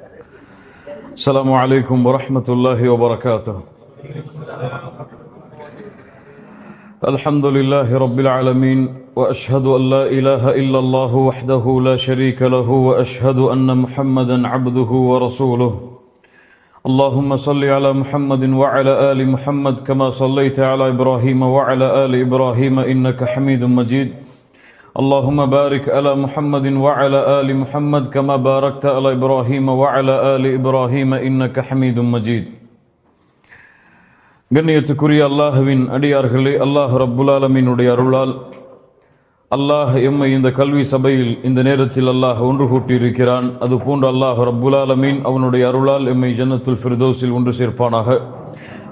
السلام عليكم ورحمة الله وبركاته. الحمد لله رب العالمين، وأشهد أن لا إله إلا الله وحده لا شريك له، وأشهد أن محمدا عبده ورسوله. اللهم صل على محمد وعلى آل محمد كما صليت على إبراهيم وعلى آل إبراهيم إنك حميد مجيد. اللهم بارك على محمد وعلى آل محمد كما باركت على إبراهيم وعلى آل إبراهيم إنك حميد مجيد. கண்ணியத்துக்குரிய அல்லாஹ்வின் அடியார்களே, அல்லாஹ் ரப்புல் ஆலமீனுடைய அருளால் அல்லாஹ் எம்மை இந்த கல்வி சபையில் இந்த நேரத்தில் அல்லாஹ் ஒன்று கூட்டியிருக்கிறான். அதுபோன்று அல்லாஹ் ரப்புல் ஆலமீன் அவனுடைய அருளால் எம்மை ஜன்னத்துல் ஃபிர்தௌஸில் ஒன்று சேர்ப்பானாக.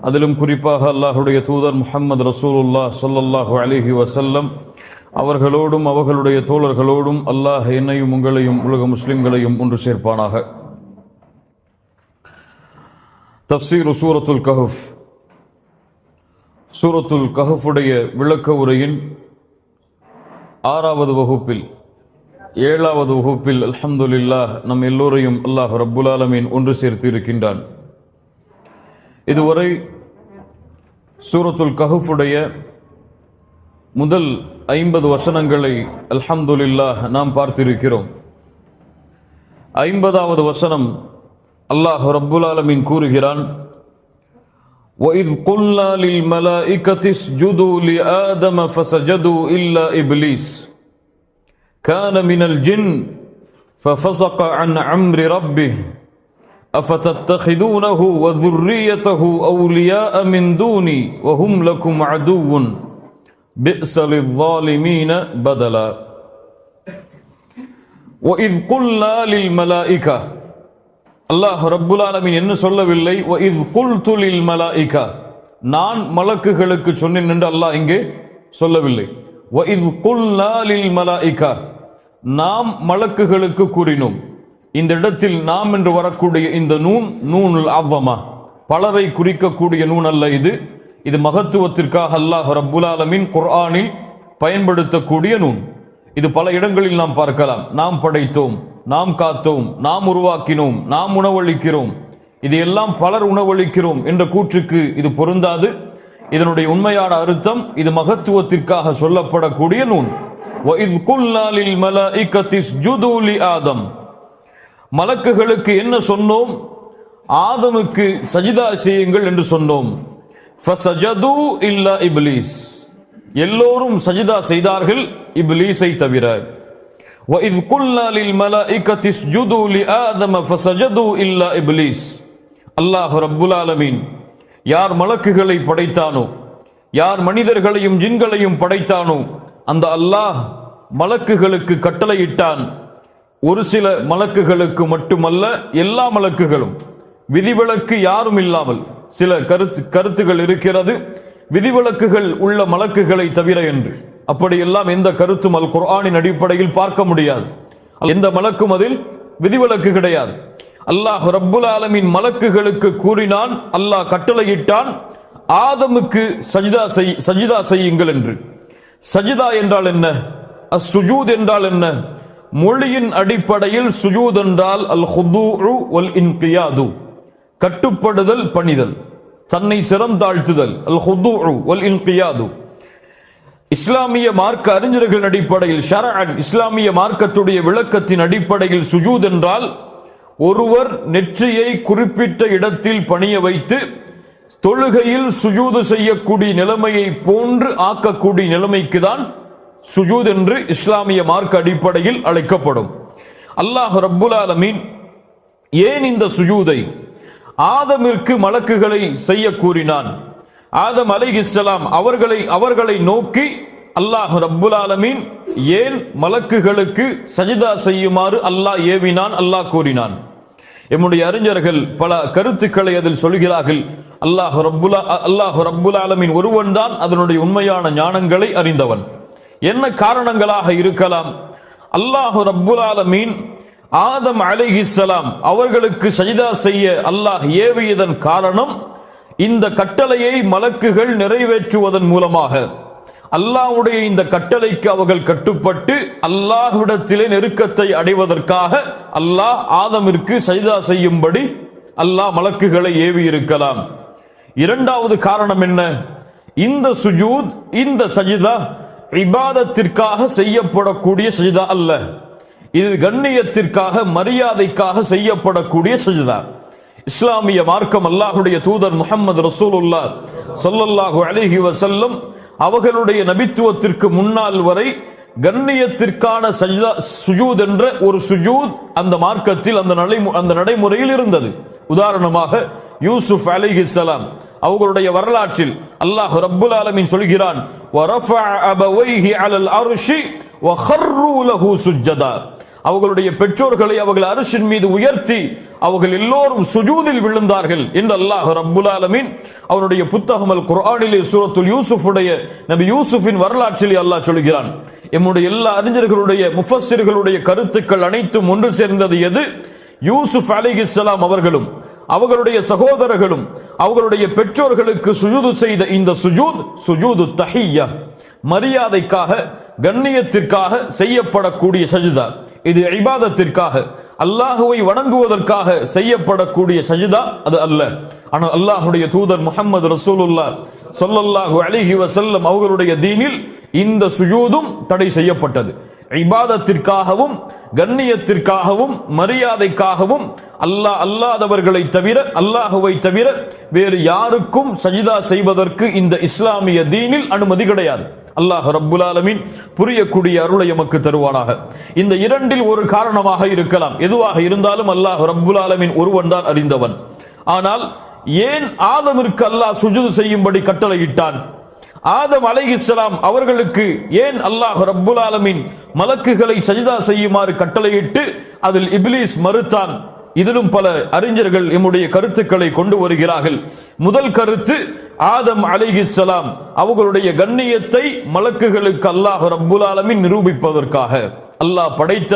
அதிலும் குறிப்பாக அல்லாஹுடைய தூதர் முஹம்மது ரசூலுல்லாஹ் ஸல்லல்லாஹு அலைஹி வஸல்லம் அவர்களோடும் அவர்களுடைய தோழர்களோடும் அல்லாஹ் என்னையும் உங்களையும் உலக முஸ்லிம்களையும் ஒன்று சேர்ப்பானாக. தஃப்சீர் சூரத்துல் கஹஃப். சூரத்துல் கஹஃபுடைய விளக்க உரையின் 6வது வகுப்பில் 7வது வகுப்பில் அல்ஹம்துலில்லாஹ் நம் எல்லோரையும் அல்லாஹ் ரப்புல் ஆலமீன் ஒன்று சேர்த்து இருக்கின்றான். இதுவரை சூரத்துல் கஹஃபுடைய முதல் 50 வசனங்களை அல்ஹம்துலில்லாஹ் நாம் பார்த்திருக்கிறோம். 50வது வசனம் அல்லாஹ் ரப்புல் ஆலமீன் கூறுகிறான், وَإِذْ قُلْنَا لِلْمَلَائِكَةِ اسْجُدُوا لِآدَمَ فَسَجَدُوا إِلَّا إِبْلِيسَ كَانَ مِنَ الْجِنِّ فَفَسَقَ عَنْ أَمْرِ رَبِّهِ أَفَتَتَّخِذُونَهُ وَذُرِّيَّتَهُ أَوْلِيَاءَ مِنْ دُونِي وَهُمْ لَكُمْ عَدُوٌّ بِئْسَ لِلظَّالِمِينَ بَدَلًا. وَإِذْ قُلْنَا لِلْمَلَائِكَةِ, அல்லாஹ் ரப்புல் ஆலமீன் என்ன சொல்லவில்லை, وَإِذْ قُلْتُ لِلْمَلَائِكَةِ, நான் மலக்குகளுக்கு சொன்னேன் என்று அல்லாஹ் இங்கே சொல்லவில்லை. وَإِذْ قُلْنَا لِلْمَلَائِكَةِ, நாம் மலக்குகளுக்கு கூறினோம். இந்த இடத்தில் நாம் என்று வரக்கூடிய இந்த நூனுல் அவ்வமா, பலரை குறிக்கக்கூடிய நூன் அல்ல. இது மகத்துவத்திற்காக அல்லாஹ் ரப்புல் ஆலமீன் குர்ஆனில் பயன்படுத்தக்கூடிய நூன். இது பல இடங்களில் நாம் பார்க்கலாம். நாம் படைத்தோம், நாம் காத்தோம், நாம் உருவாக்கினோம், நாம் உணவளிக்கிறோம், இது எல்லாம் பலர் உணவளிக்கிறோம் என்ற கூற்றுக்கு இது பொருந்தாது. இதனுடைய உண்மையான அர்த்தம், இது மகத்துவத்திற்காக சொல்லப்படக்கூடிய நூன். وَإِذْ قُلْنَا لِلْمَلَائِكَةِ اسْجُدُوا لِآدَمَ, மலக்குகளுக்கு என்ன சொன்னோம்? ஆதமுக்கு சஜிதா செய்யுங்கள் என்று சொன்னோம். فَسَجَدُوا إِلَّا إِبْلِيسَ, எல்லோரும் சஜிதா செய்தார்கள் இப்லீஸை தவிர. وَإِذْ قُلْنَا لِلْمَلَائِكَةِ اسْجُدُوا لِآدَمَ فَسَجَدُوا إِلَّا إِبْلِيسَ, அல்லாஹ் ரப்புல் ஆலமீன் யார் மலக்குகளை படைத்தானோ, யார் மனிதர்களையும் ஜின்களையும் படைத்தானோ, அந்த அல்லாஹ் மலக்குகளுக்கு கட்டளையிட்டான். ஒரு சில மலக்குகளுக்கு மட்டுமல்ல, எல்லா மலக்குகளும், விதிவிலக்கு யாரும் இல்லாமல். சில கருத்துகள் இருக்கிறது விதிவிலக்குகள் உள்ள மலக்குகளை தவிர என்று. அப்படியெல்லாம் எந்த கருத்தும் அல் குர்ஆனின் அடிப்படையில் பார்க்க முடியாது. எந்த மலக்கும் அதில் விதிவிலக்கு கிடையாது. அல்லாஹ் ரப்புல் ஆலமீன் மலக்குகளுக்கு கூறினான், அல்லாஹ் கட்டளையிட்டான், ஆதமுக்கு சஜிதா செய்யுங்கள் என்று. சஜிதா என்றால் என்ன? அஸ்ஸுஜூத் என்றால் என்ன? மொழியின் அடிப்படையில் சுஜூத் என்றால் அல் ஹுதூஉ வல் இன்கியாது, கட்டுப்படுதல், பணிதல், தன்னை சிறந்தாழ்த்துதல், அல் ஹுதூஉ வல் இன்கியாது. இஸ்லாமிய மார்க்க அறிஞர்கள் அடிப்படையில் ஷரஅன், இஸ்லாமிய மார்க்கத்துடைய விளக்கத்தின் அடிப்படையில் சுஜூத் என்றால் ஒருவர் நெற்றியை குறிப்பிட்ட இடத்தில் பணிய வைத்து தொழுகையில் சுஜூது செய்யக்கூடிய நிலைமையை போன்று ஆக்கக்கூடிய நிலைமைக்கு தான் சுஜூத் என்று இஸ்லாமிய மார்க்க அடிப்படையில் அழைக்கப்படும். அல்லாஹ் ரப்புல் ஆலமீன் ஏன் இந்த சுஜூதை ஆதமிற்கு மலக்குகளை செய்ய கூறினான்? ஆதம் அலைஹிஸ்ஸலாம் அவர்களை நோக்கி அல்லாஹ் ரப்புல் ஆலமீன் ஏன் மலக்குகளுக்கு சஜிதா செய்யுமாறு அல்லாஹ் ஏவினான், அல்லாஹ் கூறினான்? எம்முடைய அறிஞர்கள் பல கருத்துக்களை அதில் சொல்கிறார்கள். அல்லாஹ் ரப்புல் ஆலமீன் ஒருவன் தான் அதனுடைய உண்மையான ஞானங்களை அறிந்தவன். என்ன காரணங்களாக இருக்கலாம்? அல்லாஹ் ரப்புல் ஆலமீன் ஆதம் அலைஹிஸ்ஸலாம் அவர்களுக்கு சஜிதா செய்ய அல்லாஹ் ஏவியதன் காரணம், இந்த கட்டளையை மலக்குகள் நிறைவேற்றுவதன் மூலமாக அல்லாஹ்வுடைய இந்த கட்டளைக்கு அவர்கள் கட்டுப்பட்டு அல்லாஹ்விடத்திலே நெருக்கத்தை அடைவதற்காக அல்லாஹ் ஆதமிற்கு சஜ்தா செய்யும்படி அல்லாஹ் மலக்குகளை ஏவி இருக்கலாம். இரண்டாவது காரணம் என்ன? இந்த சுஜூத், இந்த சஜ்தா இபாதத்திற்காக செய்யப்படக்கூடிய சஜ்தா அல்ல. இது கண்ணியத்திற்காக, மரியாதைக்காக செய்யப்படக்கூடிய சஜ்தா. இஸ்லாமிய மார்க்கம் அல்லாஹ்வுடைய தூதர் முஹம்மது ரசூலுல்லாஹ் ஸல்லல்லாஹு அலைஹி வஸல்லம் அவர்களுடைய நபித்துவத்திற்கு முன்னால் வரை கண்ணியத்திற்கான சஜ்தா, சுஜூத் என்ற ஒரு சுஜூத் அந்த மார்க்கத்தில், அந்த நடைமுறையில் இருந்தது. உதாரணமாக யூசுப் அலைஹிஸ்ஸலாம் அவர்களுடைய வரலாற்றில் அல்லாஹ் ரப்புல் ஆலமீன் சொல்கிறான், வரஃபஅ அபவைஹி அலல் அர்ஷி வഖர்ரு லஹு சுஜ்ஜதா. அவர்களுடைய பெற்றோர்களை அவர்கள் அரிசின் மீது உயர்த்தி அவர்கள் எல்லோரும் சுஜூதில் விழுந்தார்கள் என்று அல்லாஹ் ரப்புல் ஆலமீன் அவருடைய புத்தகம் அல் குர்ஆனிலே சூரத்துல் யூசுஃபுடைய நபி யூசுஃபின் வரலாற்றிலே அல்லாஹ் சொல்கிறான். எம்முடைய எல்லா அறிஞர்களுடைய முஃபஸ்ஸிர்களுடைய கருத்துக்கள் அனைத்தும் ஒன்று சேர்ந்தது எது? யூசுப் அலைஹிஸ்ஸலாம் அவர்களும் அவர்களுடைய சகோதரர்களும் அவர்களுடைய பெற்றோர்களுக்கு சுஜூது செய்த இந்த சுஜூத், சுஜூது தஹிய்யா, மரியாதைக்காக, கண்ணியத்திற்காக செய்யப்படக்கூடிய சஜ்தா. இது இபாதத்திற்காக, அல்லாஹுவை வணங்குவதற்காக செய்யப்படக்கூடிய சஜ்தா அது அல்ல. ஆனால் அல்லாஹ்வுடைய தூதர் முஹம்மது ரசூலுல்லாஹ் ஸல்லல்லாஹு அலைஹி வஸல்லம் அவர்களுடைய தீனில் இந்த சுஜூதும் தடை செய்யப்பட்டது. இபாதத்திற்காகவும், கண்ணியத்திற்காகவும், மரியாதைக்காகவும் அல்லாஹ் அல்லாதவர்களை தவிர, அல்லாஹுவை தவிர வேறு யாருக்கும் சஜ்தா செய்வதற்கு இந்த இஸ்லாமிய தீனில் அனுமதி கிடையாது. அல்லாஹ் ரப்புல் ஆலமீன் புரியக்கூடிய அருளை எமக்கு தருவானாக. இந்த இரண்டில் ஒரு காரணமாக இருக்கலாம். எதுவாக இருந்தாலும் அல்லாஹ் ரப்புல் ஆலமீன் ஒருவன் தான் அறிந்தவன். ஆனால் ஏன் ஆதமிற்கு அல்லாஹ் சுஜூது செய்யும்படி கட்டளையிட்டான்? ஆதம் அலைஹிஸ்ஸலாம் அவர்களுக்கு ஏன் அல்லாஹ் ரப்புல் ஆலமீன் மலக்குகளை சஜ்தா செய்யுமாறு கட்டளையிட்டு அதில் இப்லீஸ் மறுத்தான்? இதிலும் பல அறிஞர்கள் எம்முடைய கருத்துக்களை கொண்டு வருகிறார்கள். முதல் கருத்து, ஆதம் அலைஹிஸ்ஸலாம் அவர்களுடைய கண்ணியத்தை மலக்குகளுக்கு அல்லாஹ் ரப்புல் ஆலமீன் நிரூபிப்பதற்காக. அல்லாஹ் படைத்த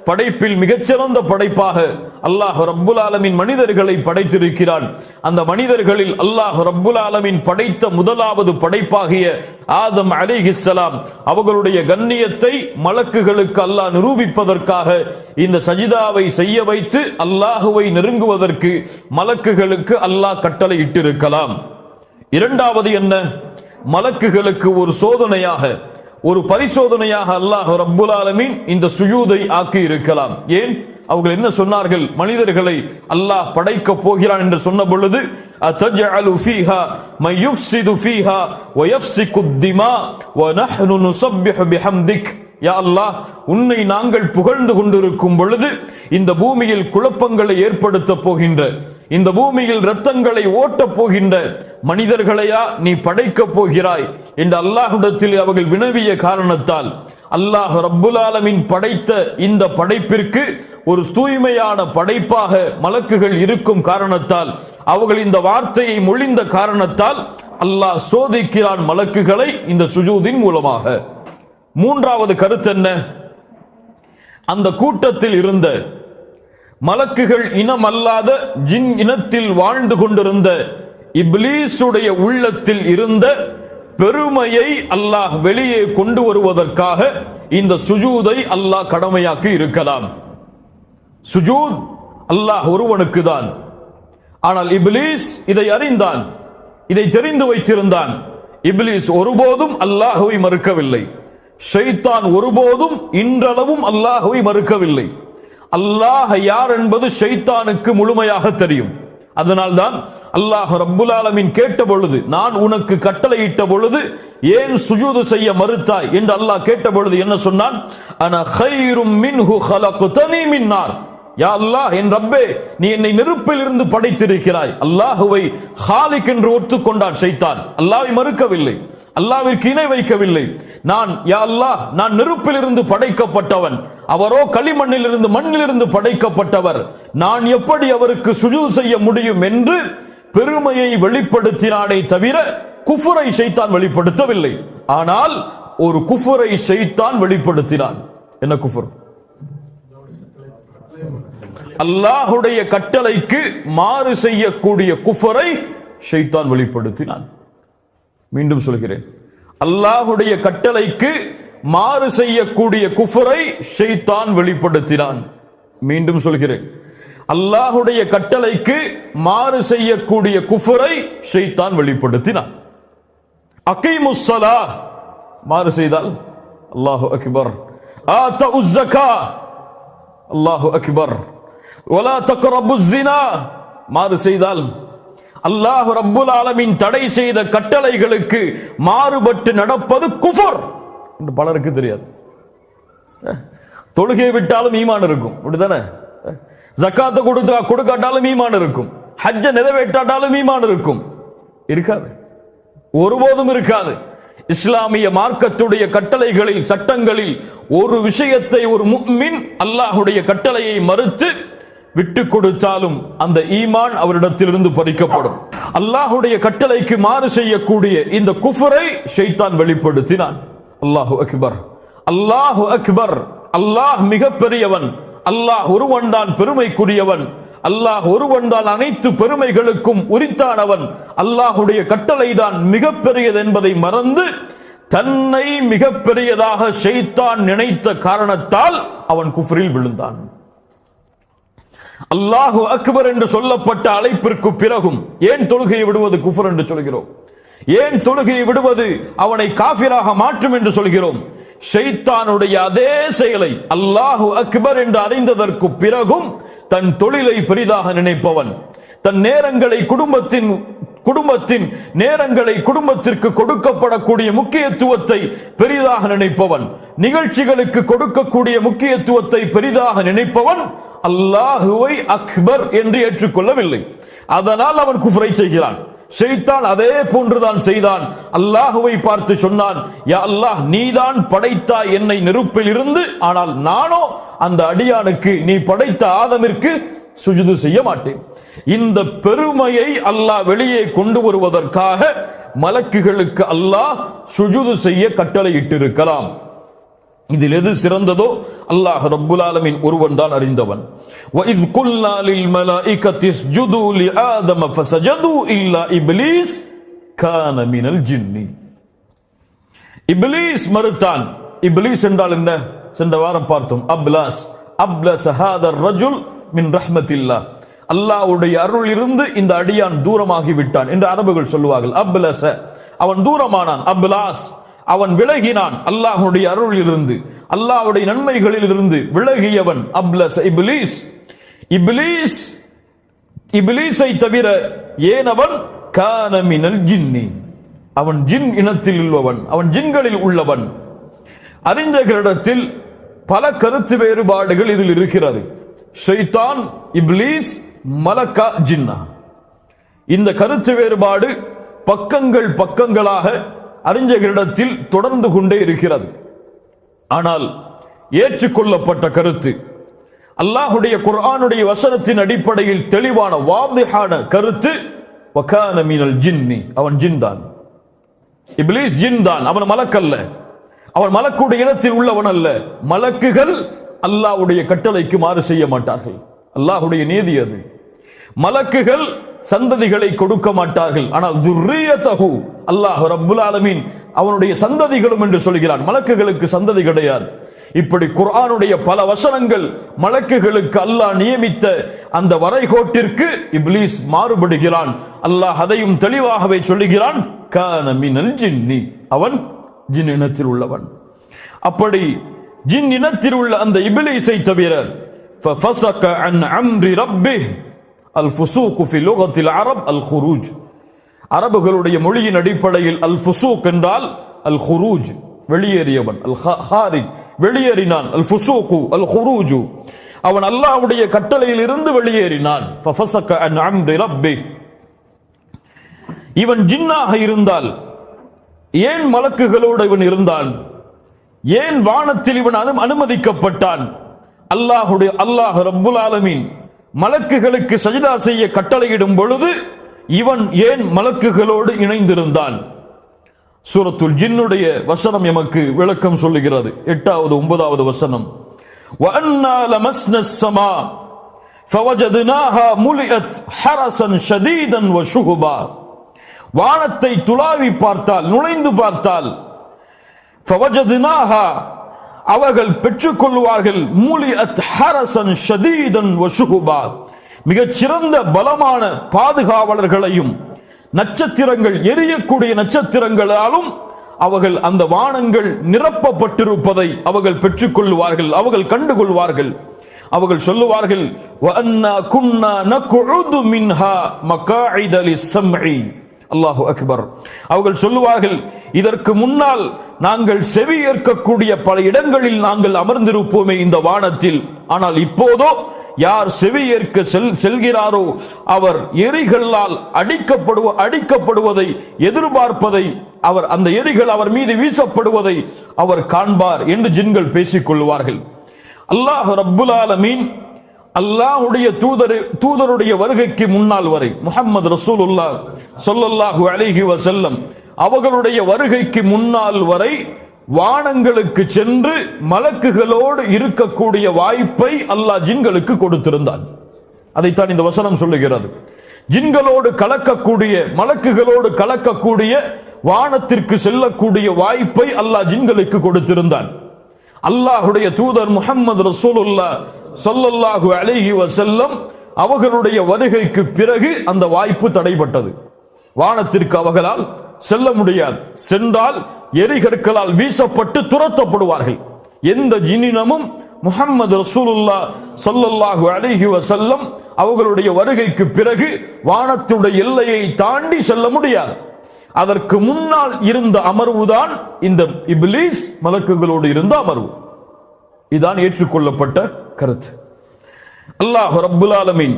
படைப்பில் மிகச்சிறந்த படைப்பாக அல்லாஹ் ரப்புல் ஆலமீன் மனிதர்களை படைத்திருக்கிறான். அந்த மனிதர்களில் அல்லாஹ் ரப்புல் ஆலமீன் படைத்த முதலாவது படைப்பாகிய ஆதம் அலைஹிஸ்ஸலாம் அவர்களுடைய கண்ணியத்தை மலக்குகளுக்கு அல்லாஹ் நிரூபிப்பதற்காக இந்த சஜிதாவை செய்ய வைத்து அல்லாஹுவை நெருங்குவதற்கு மலக்குகளுக்கு அல்லாஹ் கட்டளை இட்டிருக்கலாம். இரண்டாவது என்ன? மலக்குகளுக்கு ஒரு சோதனையாக, ஒரு பரிசோதனையாக அல்லாஹ் ரப்புல் ஆலமீன் இந்த சுஜூதை ஆக்கி இருக்கலாம். ஏன்? அவர்கள் என்ன சொன்னார்கள்? மனிதர்களை அல்லாஹ் படைக்க போகிறான் என்று சொன்ன பொழுது, அத்தஜஅலு ஃபீஹா மை யுஃப்ஸிது ஃபீஹா வ யஃப்ஸிகு திமா வ நஹ்னு நுஸப்பிஹு பிஹம்திக். யா அல்லாஹ், உன்னை நாங்கள் புகழ்ந்து கொண்டிருக்கும் பொழுது இந்த பூமியில் குழப்பங்களை ஏற்படுத்த போகின்ற, இந்த பூமியில் இரத்தங்களை ஓட்டப் போகின்ற மனிதர்களையா நீ படைக்க போகிறாய் என்று அல்லாஹ்விடத்தில் அவர்கள் வினவிய காரணத்தால் அல்லாஹ் ரப்புல் ஆலமீன் படைத்த இந்த படைப்பிற்கு ஒரு தூய்மையான படைப்பாக மலக்குகள் இருக்கும் காரணத்தால், அவர்கள் இந்த வார்த்தையை மொழிந்த காரணத்தால் அல்லாஹ் சோதிக்கிறான் மலக்குகளை இந்த சுஜூதின் மூலமாக. மூன்றாவது கருத்து என்ன? அந்த கூட்டத்தில் இருந்த மலக்குகள் இனம் அல்லாத ஜின் இனத்தில் வாழ்ந்து கொண்டிருந்த இப்லீசுடைய உள்ளத்தில் இருந்த பெருமையை அல்லாஹ் வெளியே கொண்டு வருவதற்காக இந்த சுஜூதை அல்லாஹ் கடமையாக்கி இருக்கலாம். சுஜூத் அல்லாஹ் ஒருவனுக்கு தான். ஆனால் இப்லீஸ் இதை அறிந்தான், இதை தெரிந்து வைத்திருந்தான். இப்லீஸ் ஒருபோதும் அல்லாஹுவை மறுக்கவில்லை. ஷைத்தான் ஒருபோதும் இன்றளவும் அல்லாஹுவை மறுக்கவில்லை. அல்லாஹ் யார் என்பது ஷைத்தானுக்கு முழுமையாக தெரியும். அதனால்தான் அல்லாஹ் ரப்புல் ஆலமீன் கேட்ட பொழுது, நான் உனக்கு கட்டளையிட்ட பொழுது ஏன் சுஜூது செய்ய மறுத்தாய் என்று அல்லாஹ் கேட்ட பொழுது என்ன சொன்னான்? அன கைரும் மின்ஹு ஹலக்தனி மின் நார். யா அல்லாஹ், என் ரப்பே, நீ என்னை நெருப்பில் இருந்து படைத்திருக்கிறாய். அல்லாஹுவை ஹாலிக் என்று ஒத்துக்கொண்டான் ஷைத்தான். அல்லாஹ்வை மறுக்கவில்லை, அல்லாஹ்விற்கு இணை வைக்கவில்லை. நான், யா அல்லாஹ், நான் நெருப்பில் இருந்து படைக்கப்பட்டவன், அவரோ களிமண்ணில் இருந்து, மண்ணிலிருந்து படைக்கப்பட்டவர், நான் எப்படி அவருக்கு சுஜூத் செய்ய முடியும் என்று பெருமையை வெளிப்படுத்தினானே தவிர குஃபரை ஷைத்தான் வெளிப்படுத்தவில்லை. ஆனால் ஒரு குஃபரை ஷைத்தான் வெளிப்படுத்தினான். என்ன குஃபர்? அல்லாஹுடைய கட்டளைக்கு மாறு செய்யக்கூடிய குஃபரை ஷைத்தான் வெளிப்படுத்தினான். மீண்டும் சொல்கிறேன், அல்லாஹுடைய கட்டளைக்கு மாறு செய்யக்கூடிய குஃபரை ஷைத்தான் வெளிப்படுத்தினான். மீண்டும் சொல்கிறேன், அல்லாஹுடைய கட்டளைக்கு மாறு செய்யக்கூடிய குஃபரை ஷைத்தான் வெளிப்படுத்தினான். அகீமுஸ் ஸலாஹ் மாறு செய்தால் அல்லாஹு அக்பர், ஆதஉஸ் ஸகா அல்லாஹு அக்பர், வலா தக்ரபுஸ் ஸினா மாறு செய்தால், அல்லாஹ் ரப்புல் ஆலமீன் தடை செய்த கட்டளைகளுக்கு மாறுபட்டு நடப்பது குஃபர் என்று பலருக்கு தெரியாது. தொழுகையை விட்டாலும் ஈமான் இருக்கும், அப்படிதானே? ஜக்காத்தை கொடுக்காட்டாலும் ஈமான் இருக்கும், ஹஜ்ஜ நிறைவேற்றாட்டாலும் ஈமான் இருக்கும். இருக்காது, ஒருபோதும் இருக்காது. இஸ்லாமிய மார்க்கத்துடைய கட்டளைகளில், சட்டங்களில் ஒரு விஷயத்தை ஒரு முஃமின் அல்லாஹுடைய கட்டளையை மறுத்து விட்டு கொடுத்தாலும் அந்த ஈமான் அவரிடத்திலிருந்து பறிக்கப்படும். அல்லாஹுடைய கட்டளைக்கு மாறு செய்யக்கூடிய இந்த குஃபரை ஷைத்தான் வெளிப்படுத்தினான். அல்லாஹு அக்பர், அல்லாஹு அக்பர், அல்லாஹ் மிக பெரியவன், அல்லாஹ் ஒருவன் தான் பெருமைக்குரியவன், அல்லாஹ் ஒருவன் தான் அனைத்து பெருமைகளுக்கும் உரித்தானவன், அல்லாஹுடைய கட்டளை தான் மிக பெரியது என்பதை மறந்து தன்னை மிக பெரியதாக ஷைத்தான் நினைத்த காரணத்தால் அவன் குஃப்ரில் விழுந்தான். அல்லாஹு அக்பர் என்று சொல்லப்பட்ட அழைப்பிற்கு பிறகும் ஏன் தொழுகையை விடுவது குஃபர் என்று சொல்கிறோம்? ஏன் தொழுகையை விடுவது அவனை காஃபிராக மாற்றும் என்று சொல்கிறோம்? ஷைத்தானுடைய அதே செயலை அல்லாஹு அக்பர் என்று அறிந்ததற்கு பிறகும் தன் தொழிலை பெரிதாக நினைப்பவன், தன் நேரங்களை குடும்பத்தின் நேரங்களை குடும்பத்திற்கு கொடுக்கப்படக்கூடிய முக்கியத்துவத்தை பெரிதாக நினைப்பவன், நிகழ்ச்சிகளுக்கு கொடுக்கக்கூடிய முக்கியத்துவத்தை பெரிதாக நினைப்பவன் அல்லாஹுவை அக்பர் என்று ஏற்றுக்கொள்ளவில்லை. அதனால் அவன் குஃப்ரை செய்கிறான். ஷைத்தான் அதே போன்றுதான் செய்தான். அல்லாஹுவை பார்த்து சொன்னான், யா அல்லாஹ், நீதான் படைத்தாய் என்னை நெருப்பில் இருந்து, ஆனால் நானோ அந்த அடியானுக்கு நீ படைத்த ஆதமிற்கு சுஜூது செய்ய மாட்டேன். இந்த பெருமையை அல்லாஹ் வெளியே கொண்டு வருவதற்காக மலக்குகளுக்கு அல்லாஹ் சுஜூது செய்ய கட்டளையிட்டிருக்கலாம். இதில் எது சிறந்ததோ அல்லாஹ் ரப்புல் ஆலமீன் ஒருவன் தான் அறிந்தவன். وَإِذْ قُلْنَا لِلْمَلَائِكَةِ اسْجُدُوا لِآدَمَ فَسَجَدُوا إِلَّا إِبْلِيسَ كَانَ مِنَ الْجِنِّ. இப்லீஸ் மறுத்தான். இப்லீஸ் என்றால் என்ன? சென்ற வாரம் பார்த்தோம். அப்லஸ் ஹாதா الرجل من رحمة الله. அல்லாஹ்வுடைய அருள் இருந்து இந்த அடியான் தூரமாகி விட்டான் என்று அரபுகள் சொல்லுவார்கள். அப்லஸ, அவன் தூரமானான். அப்லாஸ், அவன் விலகினான். அல்லாஹ்வுடைய அருளில் இருந்து, அல்லாஹ்வுடைய நன்மைகளில் இருந்து விலகியவன் அப்லஸ இப்லீஸ். இப்லீஸை தவிர ஏனவன் கான மினல் ஜின்னி, அவன் ஜின் இனத்தில் உள்ளவன், அவன் ஜின்களில் உள்ளவன். அறிஞர்களிடத்தில் பல கருத்து வேறுபாடுகள் இதில் இருக்கிறது. ஷைத்தான், இப்லீஸ், மலக்கா, ஜின்னா. இந்த கருத்து வேறுபாடு பக்கங்களாக அறிஞர்களிடத்தில் தொடர்ந்து கொண்டே இருக்கிறது. ஆனால் ஏற்றுக்கொள்ளப்பட்ட கருத்து, அல்லாஹுடைய குர்ஆனுடைய வசனத்தின் அடிப்படையில் தெளிவான வாதிஹான கருத்து, வகான மினல் ஜின்னி, அவன் ஜின் தான். இப்லீஸ் ஜின் தான், அவன் மலக்கல்ல. அவன் மலக்குடைய இனத்தில் உள்ளவன் அல்ல. மலக்குகள் அல்லாஹ்வுடைய கட்டளைக்கு மாறு செய்ய மாட்டார்கள். அல்லாஹ்வுடைய நீதி அது. மலக்குகள் சந்ததிகளை கொடுக்க மாட்டார்கள். ஆனால் துர்ரியதஹு, அல்லாஹ் ரப்புல் ஆலமீன் அவனுடைய சந்ததிகளும் என்று சொல்கிறான். மலக்குகளுக்கு சந்ததி கிடையாது. இப்படி குர்ஆனுடைய பல வசனங்கள் மலக்குகளுக்கு அல்லாஹ் நியமித்த அந்த வரைகோட்டிற்கு இப்லீஸ் மாறுபடுகிறான். அல்லாஹ் அதையும் தெளிவாகவே சொல்லுகிறான், கான மினல் ஜின்னி, அவன் ஜின் இனத்தில் உள்ளவன். அப்படி ஜின் இனத்தில் உள்ள அந்த இப்லீஸை தவிர ففسق عن امر ربه الفسوق في لغه العرب الخروج. அரபுகளுடைய மொழியின் அடிப்படையில் அல் ஃபுசூக் என்றால் அல் குரூஜ், வெளியேறியவன். அல் ஹாரிஜ், வெளியேறினான். அல் ஃபுசூகு அல் குரூஜு, அவன் அல்லாஹ்வுடைய கட்டளையில் இருந்து வெளியேறினான். ஃபஃபஸக அன் அம்ரி ரப்பி. இவன் ஜின்னாக இருந்தால் ஏன் மலக்குகளோடு இவன் இருந்தான்? ஏன் வானத்தில் இவன் அனுமதிக்கப்பட்டான்? அல்லாஹ் ரப்புல் ஆலமீன் மலக்குகளுக்கு சஜ்தா செய்ய கட்டளையிடும் பொழுது இவன் ஏன் மலக்குகளோடு இணைந்திருந்தான்? சூரத்துல் ஜின்னுடைய வசனம் எமக்கு விளக்கம் சொல்லுகிறது. 8வது 9வது வசனம். وَأَنَّا لَمَسْنَا السَّمَاءَ فَوَجَدْنَاهَا مُلِئَتْ حَرَسًا شَدِيدًا وَشُهُبًا. வானத்தை துளாவி பார்த்தால், நுழைந்து பார்த்தால் ஃபவஜத்னாஹா, அவர்கள் பெற்றுக்கொள்வார்கள் மூலிஅத் ஹரசன் ஷதீதன் வஷுஹுபா, மிகச் சிறந்த பலமான பாதுகாவலர்களையும் நட்சத்திரங்கள் எரியக்கூடிய நட்சத்திரங்களாலும் அவர்கள் அந்த வானங்கள் நிரப்பப்பட்டிருப்பதை அவர்கள் பெற்றுக்கொள்வார்கள், அவர்கள் கண்டுகொள்வார்கள். அவர்கள் சொல்லுவார்கள் வஅன்னா குன்னா நக்உது மின்ஹா மகாஇத லிஸ்ஸம்இ. அல்லாஹு அக்பர். அவர்கள் சொல்லுவார்கள், இதற்கு முன்னால் நாங்கள் செவி ஏற்கக்கூடிய பல இடங்களில் நாங்கள் அமர்ந்திருப்போமே இந்த வானத்தில், ஆனால் இப்போதோ யார் செவி ஏற்க செல்கிறாரோ அவர் எரிகளால் அடிக்கப்படுவதை எதிர்பார்ப்பதை, அவர் அந்த எரிகள் அவர் மீது வீசப்படுவதை அவர் காண்பார் என்று ஜின்கள் பேசிக் கொள்வார்கள். அல்லாஹ் ரப்புல் ஆலமீன் அல்லாஹ்வுடைய தூதருடைய வருகைக்கு முன்னால் வரை, முஹம்மது ரசூலுல்லாஹ் ஸல்லல்லாஹு அலைஹி வஸல்லம் அவர்களுடைய வருகைக்கு முன்னால் வரை வானங்களுக்கு சென்று மலக்குகளோடு இருக்கக்கூடிய வாய்ப்பை அல்லாஹ் ஜின்களுக்கு கொடுத்திருந்தான். அதைத்தான் இந்த வசனம் சொல்லுகிறது. ஜின்களோடு கலக்கக்கூடிய, மலக்குகளோடு கலக்கக்கூடிய, வானத்திற்கு செல்லக்கூடிய வாய்ப்பை அல்லாஹ் ஜின்களுக்கு கொடுத்திருந்தான். அல்லாஹ்வுடைய தூதர் முஹம்மது ரசூலுல்லாஹ் ஸல்லல்லாஹு அலைஹி வஸல்லம் அவர்களுடைய வருகைக்கு பிறகு அந்த வாய்ப்பு தடைபட்டது. வானத்திற்கு அவர்களால் செல்ல முடியாது. சென்றால் எரிகற்களால் வீசப்பட்டு துரத்தப்படுவார்கள். எந்த ஜினினமும் முஹம்மது ரசூலுல்லாஹ் ஸல்லல்லாஹு அலைஹி வஸல்லம் அவர்களுடைய வருகைக்கு பிறகு வானத்துடைய எல்லையை தாண்டி செல்ல முடியாது. அதற்கு முன்னால் இருந்த அமர்வுதான் இந்த இப்லீஸ் மலக்குகளோடு இருந்த அமர்வு. இதான் ஏற்றுக்கொள்ளப்பட்ட கருத்து. அல்லாஹ் ரப்புல் ஆலமீன்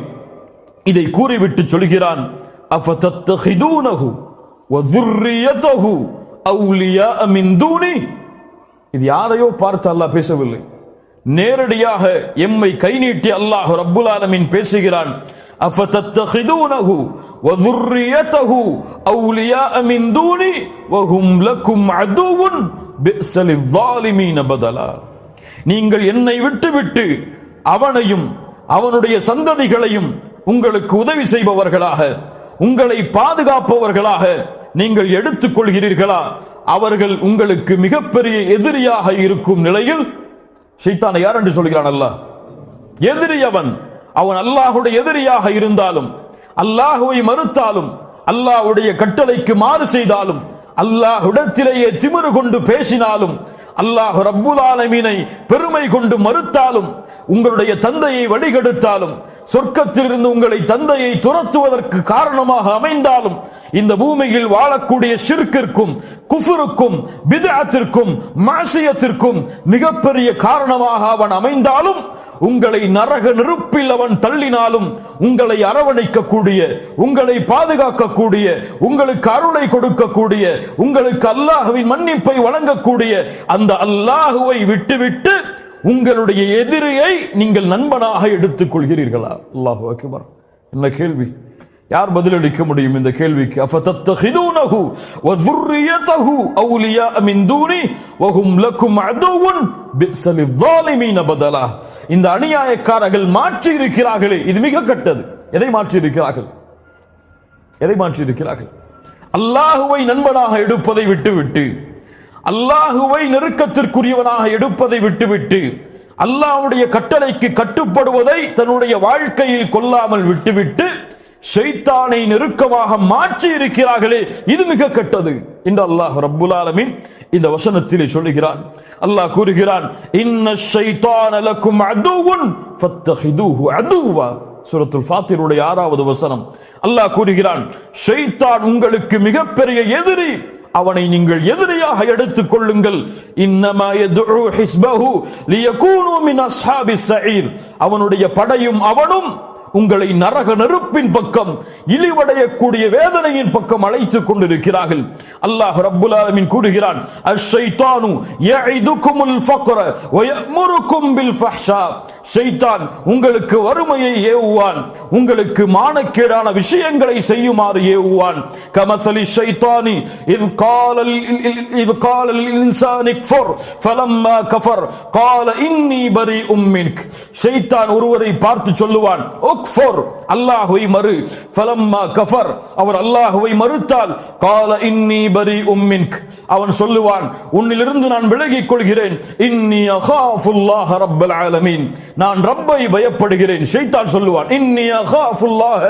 இதை கூறிவிட்டு சொல்கிறான், அஃபதத்தஹிதூனஹு வ ذُرِّيَّتَهُ அவுலியா மின் தூனி. இது யாரையோ பார்த்து அல்லாஹ் பேசவில்லை, நேரடியாக எம்மை கை நீட்டி அல்லாஹ் ரப்புல் ஆலமீன் பேசுகிறான். அஃபதத்தஹிதூனஹு வ ذُرِّيَّتَهُ அவுலியா மின் தூனி வ ஹும் லக்கும் அதுவுன் பிஸ லில்-ظாலிமீன பதலா. நீங்கள் என்னை விட்டுவிட்டு அவனையும் அவனுடைய சந்ததிகளையும் உங்களுக்கு உதவி செய்பவர்களாக, உங்களை பாதுகாப்பவர்களாக நீங்கள் எடுத்துக் கொள்கிறீர்களா? அவர்கள் உங்களுக்கு மிகப்பெரிய எதிரியாக இருக்கும் நிலையில் ஷைத்தானை யார் என்று சொல்கிறான் அல்லாஹ்? எதிரி அவன். அவன் அல்லாஹ்வுடைய எதிரியாக இருந்தாலும், அல்லாஹ்வை மறுத்தாலும், அல்லாஹ்வுடைய கட்டளைக்கு மாறு செய்தாலும், அல்லாஹ்விடத்திலேயே திமிரு கொண்டு பேசினாலும், அல்லாஹ் ரப்புல் ஆலமீனை பெருமை கொண்டு மறுத்தாலும், உங்களுடைய தந்தையை வழிகெடுத்தாலும், சொர்க்கத்திலிருந்து உங்களை தந்தையை துரத்துவதற்கு காரணமாக அமைந்தாலும், இந்த பூமியில் வாழக்கூடிய ஷிர்கிற்கும் குஃப்ருக்கும் பித்அத்திற்கும் மாசியத்திற்கும் மிகப்பெரிய காரணமாக அவன் அமைந்தாலும், உங்களை நரக நெருப்பில் அவன் தள்ளினாலும், உங்களை அரவணைக்கக்கூடிய, உங்களை பாதுகாக்கக்கூடிய, உங்களுக்கு அருளை கொடுக்கக்கூடிய, உங்களுக்கு அல்லாஹ்வின் மன்னிப்பை வழங்கக்கூடிய அந்த அல்லாஹ்வை விட்டுவிட்டு உங்களுடைய எதிரியை நீங்கள் நண்பனாக எடுத்துக் கொள்கிறீர்களா? அல்லாஹு அக்பர். என்ன கேள்வி! யார் பதிலளிக்க முடியும் இந்த கேள்விக்கு? அஃபதத்தஹிதூனஹு வ ذُرِّيَّتَهُ அவுலியா மின் தூனி வ ஹும் லக்கும் அதுவுன் பிஸ லில்-ظாலிமீன பதலா. இந்த அநியாயக்காரர்கள் மாற்றி இருக்கிறார்களே, இது மிக கெட்டது. எதை மாற்றி இருக்கிறார்கள்? எதை மாற்றி இருக்கிறார்கள்? அல்லாஹ்வை நண்பனாக எடுப்பதை விட்டுவிட்டு, அல்லாஹ்வை நெருக்கத்திற்குரியவனாக எடுப்பதை விட்டுவிட்டு, அல்லாஹ்வுடைய கட்டளைக்கு கட்டுப்படுவதை தன்னுடைய வாழ்க்கையில் கொள்ளாமல் விட்டுவிட்டு ஷைத்தானை நெருக்கமாக மாற்றி இருக்கிறார்களே, இது மிக கெட்டது என்று அல்லாஹ் ரப்புல் ஆலமீன் இந்த வசனத்திலே சொல்லுகிறான். அல்லாஹ் கூறுகிறான், இன்னஷ் ஷைத்தான லக்கும் அதுவுன் ஃபத்தஹிதூஹு அதுவா. சூரத்துல் ஃபாத்திருடைய 6வது வசனம். அல்லாஹ் கூறுகிறான், ஷைத்தான் உங்களுக்கு மிகப்பெரிய எதிரி, அவனை நீங்கள் எதிரியாக எடுத்துக் கொள்ளுங்கள். இன்னமா யதுஉ ஹிஸ்பஹு லியகூனு மின் அஸ்ஹாபிஸ் ஸஈர். அவனுடைய படையும் அவனும் உங்களை நரக நெருப்பின் பக்கம், இழிவடையக்கூடிய வேதனையின் பக்கம் அழைத்துக் கொண்டிருக்கிறார்கள். அல்லாஹ் ரப்புல் ஆலமீன் கூறுகிறான், அஷ்-ஷைத்தானு யஇதுகுமுல் ஃபக்ர வ யஅமுருகும் பில் ஃபஹ்ஷா. ஷைத்தான் உங்களுக்கு வறுமையை ஏவுவான், உங்களுக்கு மானக்கேடான விஷயங்களை செய்யுமாறு ஏவுவான். கமஸலி ஷைத்தானி இத் கால லில் இன்சானி கஃபர் ஃபலம்மா கஃபர் கால இன்னி பரீஉம் மின்க். ஷைத்தான் ஒருவரை பார்த்து சொல்லுவான், உக்ஃபர், அல்லாஹ்வை மறு. ஃபலம்மா கஃபர், அவர் அல்லாஹ்வை மறுத்தால் கால இன்னி பரீஉம் மின்க், அவன் சொல்லுவான், உன்னிலிருந்து நான் விலகிக் கொள்கிறேன். இன்னி அகாஃபுல்லாஹ ரப்பல் ஆலமீன், நான் ரப்பை பயப்படுகிறேன். ஷைத்தான் சொல்லுவான், இன்னி அகாஃபுல்லாஹ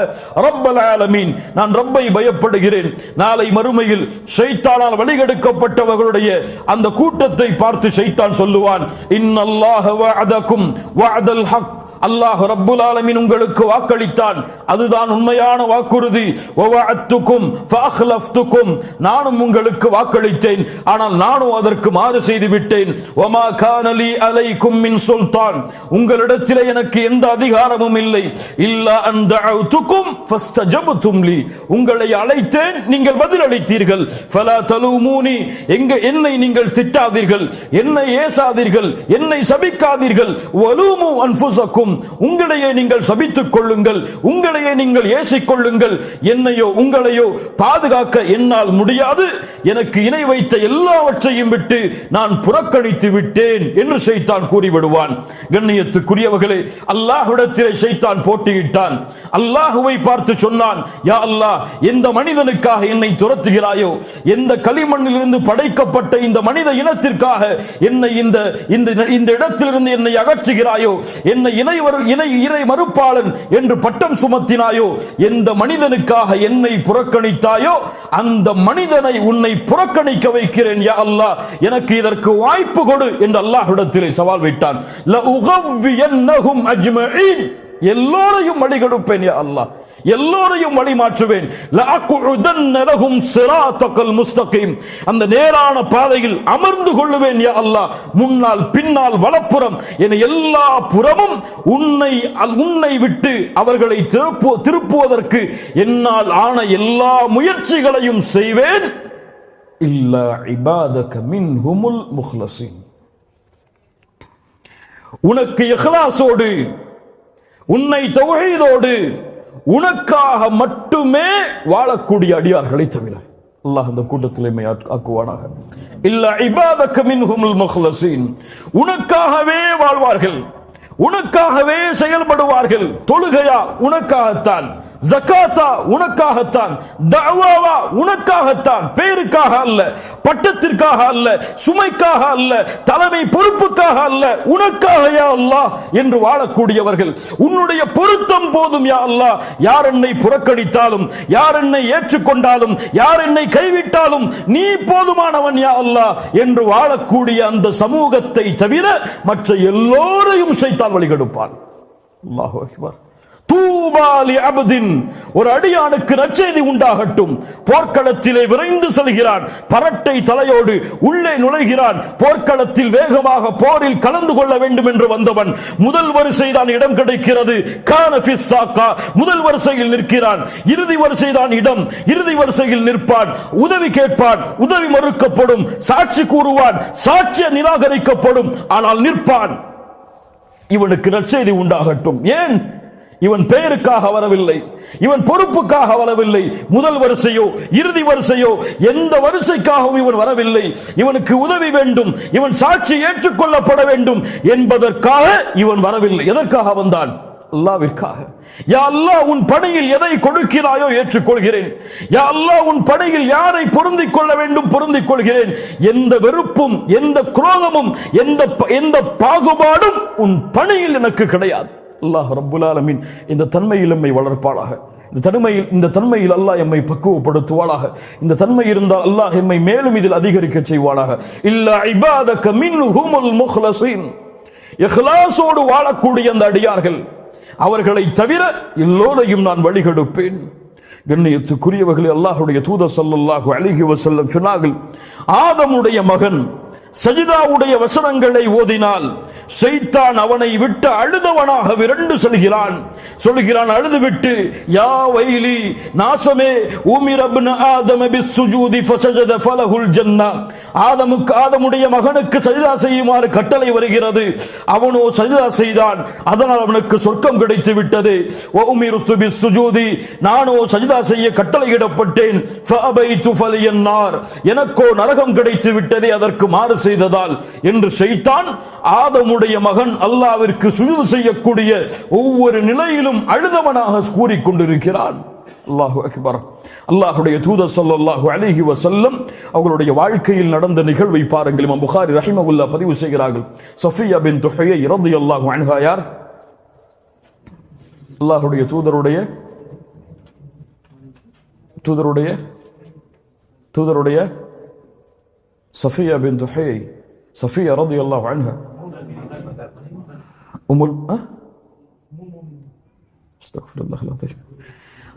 ரப்பல் ஆலமீன், நான் ரப்பை பயப்படுகிறேன். நாளை மறுமையில் ஷைத்தானால் வழிகெடுக்கப்பட்டவர்களுடைய அந்த கூட்டத்தை பார்த்து ஷைத்தான் சொல்லுவான், இன்னல்லாஹ வஅதகும் வஅதல் ஹக், அல்லாஹ் ரப்புல் ஆலமீன் உங்களுக்கு வாக்களித்தான், அதுதான் உண்மையான வாக்குறுதி. வவஅத்துக்கும் ஃபஅக்லஃப்துக்கும், நானும் உங்களுக்கு வாக்களித்தேன், ஆனால் நானும் அதற்கு மாறு செய்து விட்டேன். வமா கான லீ அலைக்கும் மின் சுல்தான், உங்களிடத்தில் எனக்கு எந்த அதிகாரமும் இல்லை. இல்லா அன் தஅவுதுக்கும் ஃபஸ்தஜப்தும் லீ, உங்களை அழைத்தேன், நீங்கள் பதிலளித்தீர்கள். ஃபலா தலூமூனி, என்னை நீங்கள் திட்டாதீர்கள், என்னை ஏசாதீர்கள், என்னை சபிக்காதீர்கள். வலூமு அன்ஃபுஸக்கும், உங்களையே நீங்கள் சபித்துக் கொள்ளுங்கள், உங்களையே நீங்கள் ஏசிக் கொள்ளுங்கள். என்னையோ உங்களையோ பாதுகாக்க என்னால் முடியாது, எனக்கு இணை வைத்த எல்லாவற்றையும் விட்டு நான் புறக்கணித்து விட்டேன் என்று ஷைத்தான் கூறிவிடுவான். கண்ணியத்துக்குரியவர்களே, அல்லாஹ்விடத்திலே ஷைத்தான் போட்டியிட்டான். அல்லாஹ்வை பார்த்து சொன்னான், யா அல்லாஹ், எந்த மனிதனுக்காக என்னை துரத்துகிறாயோ, எந்த களிமண்ணிலிருந்து படைக்கப்பட்ட இந்த மனித இனத்திற்காக என்னை இந்த இடத்திலிருந்து என்னை அகற்றுகிறாயோ, என்னை இறை மறுப்பாளன் என்று பட்டம் சுமத்தினாயோ, எந்த மனிதனுக்காக என்னை புறக்கணித்தாயோ, அந்த மனிதனை உன்னை புறக்கணிக்க வைக்கிறேன் யா அல்லாஹ், எனக்கு இதற்கு வாய்ப்பு கொடு என்று அல்லாஹ்விடத்திலே சவால் விட்டான். லஉகவ்வியன்னஹும் அஜ்மஈன், எல்லோரையும் வழிகெடுப்பேன் யா அல்லாஹ், எல்லோரையும் வழி மாற்றுவேன். லஅகுஉதன்ன லஹும் ஸிராத்தகல் முஸ்தகீம், அந்த நேரான பாதையில் அமர்ந்து கொள்ளுவேன் யா அல்லாஹ், முன்னால் பின்னால் வலப்புறம் என எல்லா புறமும் உன்னை விட்டு அவர்களை திருப்புவதற்கு என்னால் ஆன எல்லா முயற்சிகளையும் செய்வேன். இல்லா இபாதக மின்ஹுமுல் முக்லஸீன், உனக்கு இஹ்லாஸோடு, உன்னை தௌஹீதோடு, உனக்காக மட்டுமே வாழக்கூடிய அடியார்களை தவிர. அல்லாஹ் அந்த கூட்டத்திலே ஆக்குவானாக. இல்லா இபாதக மின்ஹுமுல் முக்லஸீன், உனக்காகவே வாழ்வார்கள், உனக்காகவே செயல்படுவார்கள். தொழுகையா உனக்காகத்தான், ஜகாத்தா உனக்காகத்தான், தஅவாவா உனக்காகத்தான், பேருக்காக அல்ல, பட்டத்திற்காக அல்ல, சுமைக்காக அல்ல, தலைமை பொறுப்புக்காக அல்ல, உனக்காக யா அல்லாஹ் என்று வாழக்கூடியவர்கள். உன்னுடைய பொருத்தம் போதும் யா அல்லாஹ், யார் என்னை புறக்கணித்தாலும், யார் என்னை ஏற்றுக்கொண்டாலும், யார் என்னை கைவிட்டாலும் நீ போதுமானவன் யா அல்லாஹ் என்று வாழக்கூடிய அந்த சமூகத்தை தவிர மற்ற எல்லோரையும் ஷைத்தான் வழிகெடுப்பான். அல்லாஹு அக்பர். தூபாலி அப்தின், ஒரு அடியானுக்கு நற்செய்தி உண்டாகட்டும். போர்க்களத்திலே விரைந்து செல்கிறான், பரட்டை தலையோடு உள்ளே நுழைகிறான். போர்க்களத்தில் வேகமாக போரில் கலந்து கொள்ள வேண்டும் என்று வந்தவன் முதல் வரிசைதான் இடம் கிடைக்கிறது. கான ஃபிஸ் சாக்கா, முதல் வரிசையில் நிற்கிறான். இறுதி வரிசைதான் இடம், இறுதி வரிசையில் நிற்பான். உதவி கேட்பான், உதவி மறுக்கப்படும். சாட்சி கூறுவான், சாட்சிய நிராகரிக்கப்படும். ஆனால் நிற்பான். இவனுக்கு நற்செய்தி உண்டாகட்டும். ஏன்? இவன் பெயருக்காக வரவில்லை, இவன் பொறுப்புக்காக வரவில்லை. முதல் வரிசையோ இறுதி வரிசையோ எந்த வரிசைக்காகவும் இவன் வரவில்லை. இவனுக்கு உதவி வேண்டும், இவன் சாட்சி ஏற்றுக்கொள்ளப்பட வேண்டும் என்பதற்காக இவன் வரவில்லை. எதற்காக வந்தான்? அல்லாஹ்விற்காக. யா அல்லாஹ், உன் பணியில் எதை கொடுக்கிறாயோ ஏற்றுக்கொள்கிறேன். யா அல்லாஹ், உன் பணியில் யாரை பொருந்திக் கொள்ள வேண்டும் பொருந்திக் கொள்கிறேன். எந்த வெறுப்பும், எந்த குரோதமும், எந்த பாகுபாடும் உன் பணியில் எனக்கு கிடையாது. அல்லாஹ் ரப்புல் ஆலமீன் இந்த தன்மையில் எம்மை வளர்ப்பாளாக. இந்த தன்மையில் அல்லாஹ் எம்மை பக்குவப்படுத்துவாளாக. இந்த தன்மை இருந்தால் அல்லாஹ் எம்மை மேலும் இதில் அதிகரிக்க செய்வாளாக. இல்லா இபாதக மின்ஹுமுல் முக்லஸீன், இஹ்லாஸோடு வாழக்கூடிய அந்த அடியார்கள், அவர்களை தவிர எல்லோரையும் நான் வழிகெடுப்பேன். கண்ணியத்துக்குரியவர்களே, அல்லாஹ்வுடைய தூதர் ஸல்லல்லாஹு அலைஹி வஸல்லம் சொன்னார்கள், ஆதமுடைய மகன் சஜிதாவுடைய வசனங்களை ஓதினால் ஷைத்தான் அவனை விட்டு அழுதவனாக விரண்டு சொல்கிறான் அழுதுவிட்டு, யா வைலி, நாசமே, உமிர இப்னு ஆதம பிஸ்ஸுஜூதி ஃபஸஜத ஃபலஹுல் ஜன்னah, ஆதமுடைய மகனுக்கு சஜ்தா செய்யுமாறு கட்டளை வருகிறது, அவனோ சஜ்தா செய்தான், அதனால் அவனுக்கு சொர்க்கம் கிடைத்து விட்டது. வ உமிர்து பிஸ்ஸுஜூதி, நானோ சஜ்தா செய்ய கட்டளையிடப்பட்டேன், ஃபஅபைது ஃபலியன்னார், எனக்கோ நரகம் கிடைத்து விட்டதே அதற்கு மாறு செய்ததால் என்று ஷைத்தான் ஆதமுடைய மகன் அல்லாஹ்விற்கு சுஜூது செய்யக்கூடிய ஒவ்வொரு நிலையிலும் அழுதவனாக கூறிக்கொண்டிருக்கிறான். அல்லாஹு அக்பர். அல்லாஹ்வுடைய தூதர் ஸல்லல்லாஹு அலைஹி வஸல்லம் அவர்களுடைய வாழ்க்கையில் நடந்த நிகழ்வை பாருங்கள். இமாம் புகாரி ரஹிமஹுல்லாஹ் பதிவு செய்கிறார்கள். சஃபியா பின்த் ஹுயை ரலியல்லாஹு அன்ஹா யார்? அல்லாஹ்வுடைய தூதருடைய சஃபியா பின்த் ஹுயை, சஃபியா ரலியல்லாஹு அன்ஹா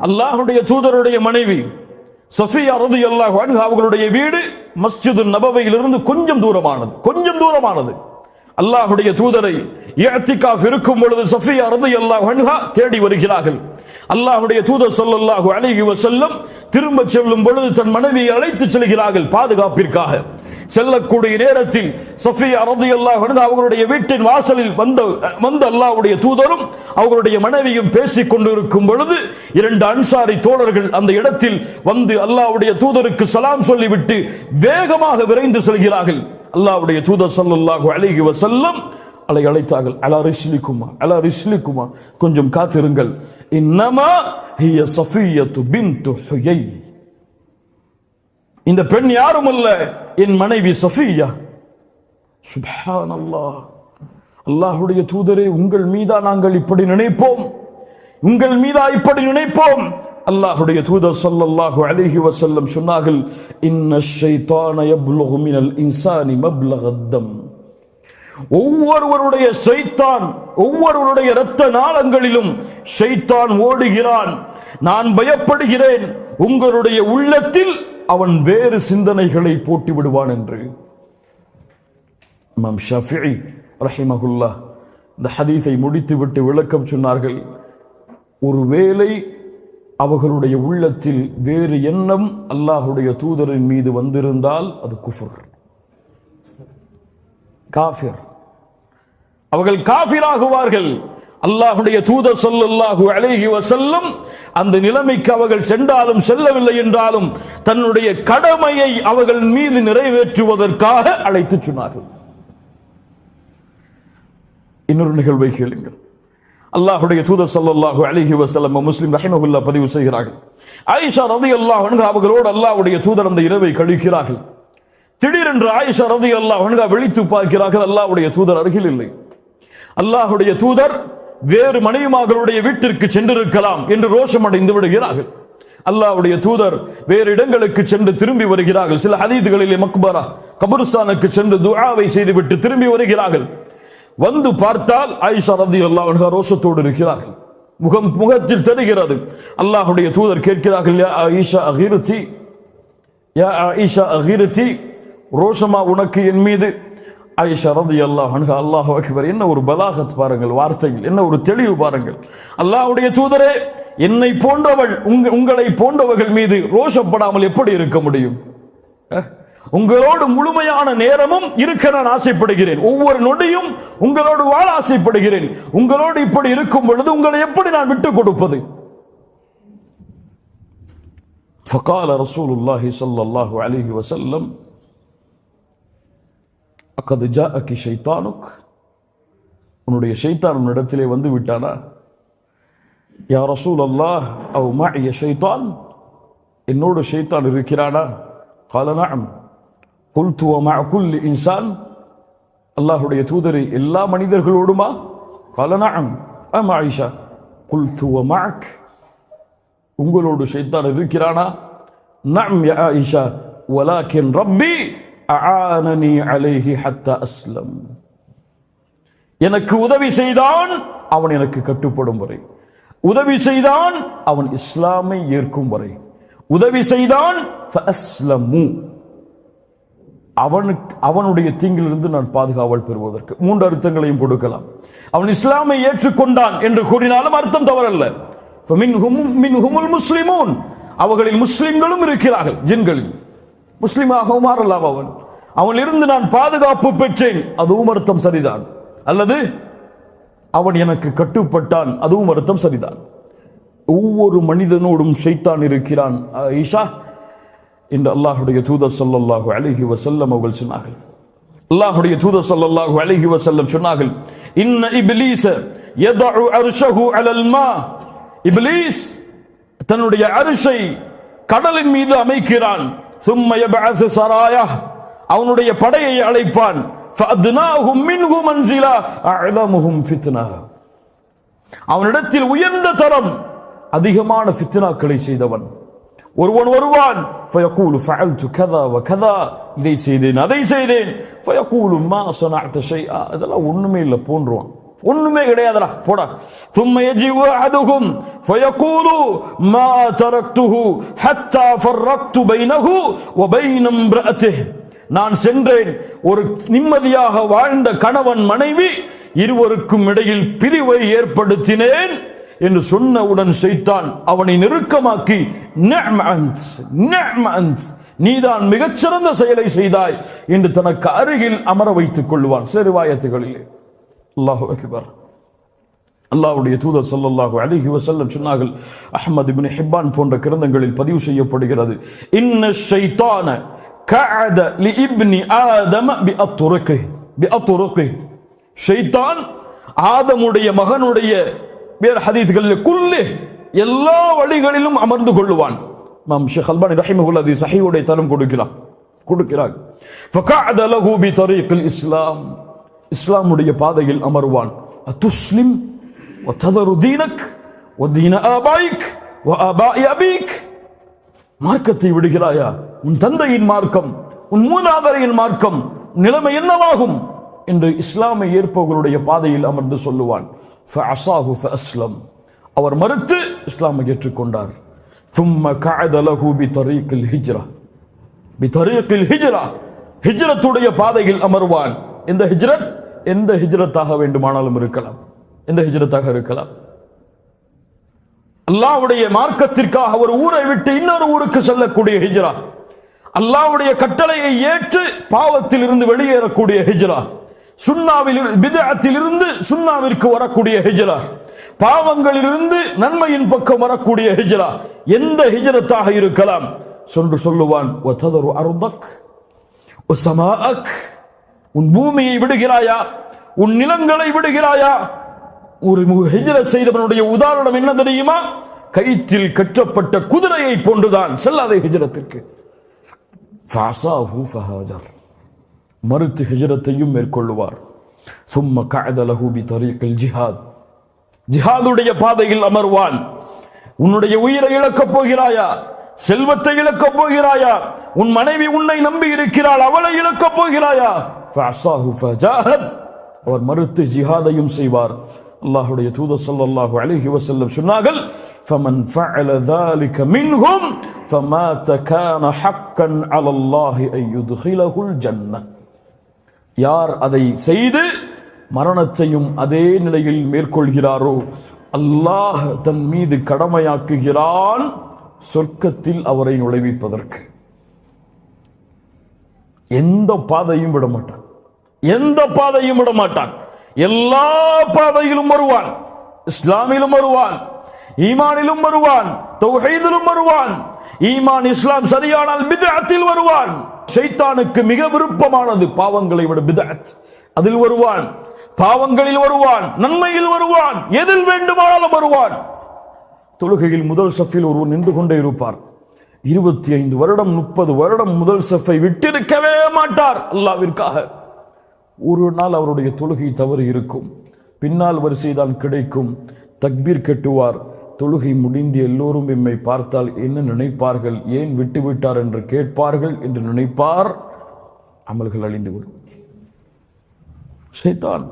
அல்லாஹ்வுடைய தூதருடைய மனைவி சஃபியா ரலியல்லாஹு அன்ஹா அவர்களுடைய வீடு மஸ்ஜிது நபவியிலிருந்து கொஞ்சம் தூரமானது. அல்லாஹ்வுடைய தூதரை இஅ்திகாஃப் இருக்கும் பொழுது சஃபியா ரலியல்லாஹு அன்ஹா தேடி வருகிறார்கள். அல்லாஹ்வுடைய தூதர் ஸல்லல்லாஹு அலைஹி வஸல்லம் திரும்ப செல்லும் பொழுது தன் மனைவியை அழைத்து செல்கிறார்கள் பாதுகாப்பிற்காக. செல்லக்கூடிய நேரத்தில் சஃபியா ரலியல்லாஹு அன்ஹா அவர்களுடைய வீட்டின் வாசலில் வந்த அல்லாஹ்வுடைய தூதரும் அவர்களுடைய மனைவியும் பேசிக் கொண்டிருக்கும் பொழுது இரண்டு அன்சாரி தோழர்கள் அந்த இடத்தில் வந்து அல்லாஹ்வுடைய தூதருக்கு சலாம் சொல்லிவிட்டு வேகமாக விரைந்து செல்கிறார்கள். அல்லாஹ்வுடைய தூதர் ஸல்லல்லாஹு அலைஹி வஸல்லம் அழைத்தார்கள். அலா ரிஸ்லிகுமா, கொஞ்சம் காத்திருங்கள். இன்னமா ஹிய சஃபியத்து பின்த் ஹுயை, இந்த பெண் யாரும் அல்ல, என் மனைவி சஃபியா. சுப்ஹானல்லாஹ். அல்லாஹ்வுடைய தூதரே, உங்கள் மீதா நாங்கள் இப்படி நினைப்போம், அல்லாஹ்வுடைய தூதர் ஸல்லல்லாஹு அலைஹி வஸல்லம் சொன்னார்கள், இன்ன ஷைத்தான யப்லுகு மினல் இன்சானி மப்லகத் தம், ஒவ்வொருவருடைய இரத்த நாளங்களிலும் ஷைத்தான் ஓடுகிறான். நான் பயப்படுகிறேன் உங்களுடைய உள்ளத்தில் அவன் வேறு சிந்தனைகளை போட்டு விடுவான் என்று. இமாம் ஷாஃபிஈ ரஹிமஹுல்லாஹ் இந்த ஹதீஸை முடித்துவிட்டு விளக்கம் சொன்னார்கள். ஒருவேளை அவர்களுடைய உள்ளத்தில் வேறு எண்ணம் அல்லாஹ்வுடைய தூதரின் மீது வந்திருந்தால் அது குஃப்ர், காஃபிர், அவர்கள் காஃபிராகுவார்கள். அல்லாஹ்வுடைய தூதர் ஸல்லல்லாஹு அலைஹி வஸல்லம் அந்த நிலைமைக்கு அவர்கள் சென்றாலும் செல்லவில்லை என்றாலும் தன்னுடைய கடமையை அவர்கள் மீது நிறைவேற்றுவதற்காக அழைத்து சொன்னார்கள். இன்னொரு நிகழ்வை கேளுங்கள். அல்லாஹ்வுடைய தூதர் ஸல்லல்லாஹு அலைஹி வஸல்லம் முஸ்லிம் ரஹிமஹுல்லாஹ் பதிவு செய்கிறார்கள். ஆயிஷா ரலியல்லாஹு அன்ஹா அவர்களோடு அல்லாஹ்வுடைய தூதர் அந்த இரவை கழிக்கிறார்கள். திடீரென்று ஆயிஷா ரலியல்லாஹு அன்ஹா விழித்து பார்க்கிறார்கள், அல்லாஹ்வுடைய தூதர் அருகில் இல்லை. அல்லாஹ்வுடைய தூதர் வேறு மனைவிமார்களுடைய வீட்டிற்கு சென்றிருக்கலாம் என்று ரோஷம் அடைந்து விடுகிறார்கள். அல்லாஹ்வுடைய தூதர் வேறு இடங்களுக்கு சென்று திரும்பி வருகிறார்கள். சில ஹதீதுகளிலே மக்பரா கபர்ஸ்தானுக்கு சென்று துஆவை செய்துவிட்டு திரும்பி வருகிறார்கள். வந்து பார்த்தால் ஆயிஷா ரலியல்லாஹு அன்ஹா ரோஷத்தோடு இருக்கிறார்கள். முகத்தில் தெரிகிறது. அல்லாஹ்வுடைய தூதர் கேட்கிறார்கள், யா ஆயிஷா அகிரதி, ரோஷமா உனக்கு என் மீது? ஆயிஷா ரலியல்லாஹு அன்ஹா, அல்லாஹு அக்பர், என்ன ஒரு பலாகத் பாருங்கள், வார்த்தைகள் என்ன ஒரு தெளிவு பாருங்கள். அல்லாஹ்வுடைய தூதரே, என்னை போன்றவள் உங்களை போன்றவர்கள் மீது ரோஷப்படாமல் எப்படி இருக்க முடியும்? உங்களோடு முழுமையான நேரமும் இருக்க நான் ஆசைப்படுகிறேன், ஒவ்வொரு நொடியும் உங்களோடு வாழ ஆசைப்படுகிறேன். உங்களோடு இப்படி இருக்கும் பொழுது உங்களை எப்படி நான் விட்டுக் கொடுப்பது? فقال رسول الله صلى الله عليه وسلم أقد جاءك شيطانك, உன்னுடைய ஷைத்தான் உன்னிடத்திலே வந்து விட்டானா? யா ரசூல் அல்லாஹ், அவ் மஅய ஷைத்தான், என்னோடு ஷைத்தான் இருக்கிறானா? قال نعم قلت ومع كل إنسان, அல்லாஹ்வுடைய தூதரே எல்லா மனிதர்களோடுமா? قال نعم أم عائشة قلت ومعك, உங்களோடு ஷைத்தான் இருக்கிறானா? نعم يا عائشة ولكن ربي أعانني عليه حتى أسلم, எனக்கு உதவி செய்தான் அவன் எனக்கு கட்டுப்படும் வரை, உதவி செய்தான் அவன் இஸ்லாமை ஏற்கும் வரை, உதவி செய்தான் فأسلموا, அவனுடைய தீங்கிலிருந்து நான் பாதுகாவல் பெறுவதற்கு 3 அர்த்தங்களையும் கொடுக்கலாம். அவன் இஸ்லாமை ஏற்றுக்கொண்டான் என்று கூறினாலும் அர்த்தம் தவறல்ல. மின்ஹுமுல் முஸ்லிமூன், அவர்களில் முஸ்லிம்களும் இருக்கிறார்கள், ஜின்களில் முஸ்லிமாக மாறலாம். அவனிலிருந்து நான் பாதுகாப்பு பெற்றேன், அதுவும் அர்த்தம் சரிதான். அல்லது அவன் எனக்கு கட்டுப்பட்டான், அதுவும் அர்த்தம் சரிதான். ஒவ்வொரு மனிதனோடும் ஷைத்தான் இருக்கிறான் ஈஷா என்று அல்லாஹ்வுடைய தூதர் ஸல்லல்லாஹு அலைஹி வஸல்லம் அவர்கள் சொன்னார்கள். அல்லாஹ்வுடைய தூதர் ஸல்லல்லாஹு அலைஹி வஸல்லம் சொன்னார்கள், இன்ன இப்லீஸ யதஉ அர்ஷஹு அலல் மா, இப்லீஸ் தன்னுடைய அர்ஷை கடலின் மீது அமைக்கிறான். ثم يبعث سرايا, அவனுடைய படையை அழைப்பான். فأدناهم منه منزلا أعظمهم فتنة, அவனிடத்தில் உயர்ந்த தரம் அதிகமான ஃபித்னாக்களை செய்தவன் ஒருவன் வருவான். فيقول فعلت كذا وكذا, இதை செய்தேன் அதை செய்தேன். فيقول ما صنعت شيئا, அதெல்லாம் ஒண்ணுமே இல்ல போன்றுவான், ஒண்ணுமே கிடையாதுடா போடா. ثم يجيء أحدهم فيقول ما تركته حتى فرقت بينه وبين امرأته, நான் சென்றேன், ஒரு நிம்மதியாக வாழ்ந்த கணவன் மனைவி இருவருக்கும் இடையில் பிரிவை ஏற்படுத்தினேன் என்று சொன்னவுடன் ஷைத்தான் அவனை நெருக்கமாக்கி நீதான் மிகச்சிறந்த செயலை செய்தாய் என்று தனக்கு அருகில் அமர வைத்துக் கொள்வான். ரிவாயத்துகளிலே அல்லாஹு அக்பர். அல்லாஹ்வுடைய தூதர் ஸல்லல்லாஹு அலைஹி வஸல்லம் சொன்னார்கள், அஹ்மத் இப்னு ஹிப்பான் போன்ற கிரந்தங்களில் பதிவு செய்யப்படுகிறது, இன்ன ஷைத்தான கஅத லிஇப்னி ஆதம பிஅத்ருகி, ஷைத்தான் ஆதமுடைய மகனுடைய வேறு ஹதீஸ்களில் குல்லி எல்லா வழிகளிலும் அமர்ந்து கொள்ளுவான். இமாம் ஷேக் அல்பானி ரஹிமஹுல்லாஹ் தி ஸஹீஹுடைய தரம் கொடுக்கிறார். ஃபகஅத லஹு பி தரீகில் இஸ்லாம், இஸ்லாமுடைய பாதையில் அமர்வான். அத்துஸ்லிம் வ ததரு தீனக் வ தீன ஆபாயிக் வ ஆபாஇ அபீக், மார்க்கத்தை விடுகிறாயா, உன் தந்தையின் மார்க்கம், உன் மூதாதையின் மார்க்கம், நிலைமை என்னவாகும் என்று இஸ்லாமை ஏற்பவர்களுடைய பாதையில் அமர்ந்து சொல்லுவான். فعصاه فأسلم, அவர் மறுத்து இஸ்லாமை ஏற்றுக்கொண்டார். ثم قعد له بطريق الهجرة, بطريق الهجرة, ஹிஜ்ரத்துடைய பாதையில் அமர்வான். இந்த ஹிஜ்ரத் எந்த ஹிஜ்ரத்தாக வேண்டுமானாலும் இருக்கலாம், எந்த ஹிஜ்ரத்தாக இருக்கலாம். அல்லாஹ்வுடைய மார்க்கத்திற்காக ஒரு ஊரை விட்டு இன்னொரு ஊருக்கு செல்லக்கூடிய ஹிஜ்ரா, அல்லாஹ்வுடைய கட்டளையை ஏற்று பாவத்தில் இருந்து வெளியேறக்கூடிய ஹிஜ்ரா, சுன்னாவில் பித்அத்தில் இருந்து சுன்னாவிற்கு வரக்கூடிய ஹிஜ்ரா, பாவங்களிலிருந்து நன்மையின் பக்கம் வரக்கூடிய ஹிஜ்ரா, எந்த ஹிஜ்ரத்தாக இருக்கலாம். சொல்லுவான், வததரு அர்தக் வஸமாஅக், உன் பூமியை விடுகிறாயா, உன் நிலங்களை விடுகிறாயா. ஒரு ஹிஜ்ரத் செய்தவனுடைய உதாரணம் என்ன தெரியுமா? கயிற்றில் கட்டப்பட்ட குதிரையை போன்றுதான், செல்லாதே ஹிஜ்ரத்திற்கு. ஃபஅஸாஹு ஃபஹாஜர், மறுத்து ஹிஜ்ரத்தையும் மேற்கொள்ளுவார். ثم قعد له بطريق الجهاد, ஜிஹாதுடைய பாதையில் அமர்வான். உன்னுடைய உயிரை இழக்கப் போகிறாயா, செல்வத்தை இழக்கப் போகிறாயா, உன் மனைவி உன்னை நம்பி இருக்கிறாள், அவளை இழக்கப் போகிறாயா. فعصاه فجاهد, அவர் மறுத்து ஜிஹாதையும் செய்வார். அல்லாஹ்வுடைய தூதர் ஸல்லல்லாஹு அலைஹி வஸல்லம் சொன்னார்கள், فمن فعل ذلك منهم فمات كان حقا على الله ان يدخله الجنه, யார் அதை செய்து மரணத்தையும் அதே நிலையில் மேற்கொள்கிறாரோ அல்லாஹ் தன் மீது கடமையாக்குகிறான் சொர்க்கத்தில் அவரை நுழைவிப்பதற்கு. எந்த பாதையும் விட மாட்டான், எந்த பாதையும் விட மாட்டான். எல்லா பாதையிலும் வருவான், இஸ்லாமிலும் வருவான், ஈமானிலும் வருவான், தௌஹீதிலும் வருவான். ஈமான் இஸ்லாம் சரியானால் பித்அத்தில் வருவான். ஷைத்தானுக்கு மிக விருப்பமானது பாவங்களை விட பித்அத், அதில் வருவான். பாவங்களில் வருவான், நன்மையில் வருவான், எதில் வேண்டுமானாலும் வருவான். தொழுகையில் முதல் சஃபில் ஒருவர் நின்று கொண்டே இருப்பார். 25 வருடம் 30 வருடம் முதல் சஃபை விட்டிருக்கவே மாட்டார் அல்லாஹ்விற்காக. ஒரு நாள் அவருடைய தொழுகை தவறு இருக்கும், பின்னால் வரிசைதான் கிடைக்கும். தக்பீர் கட்டுவார். தொழுகை முடிந்து எல்லோரும் எம்மை பார்த்தால் என்ன நினைப்பார்கள், ஏன் விட்டுவிட்டார் என்று கேட்பார்கள் என்று நினைப்பார். அமல்கள் அழிந்துவிடும். ஷைத்தான்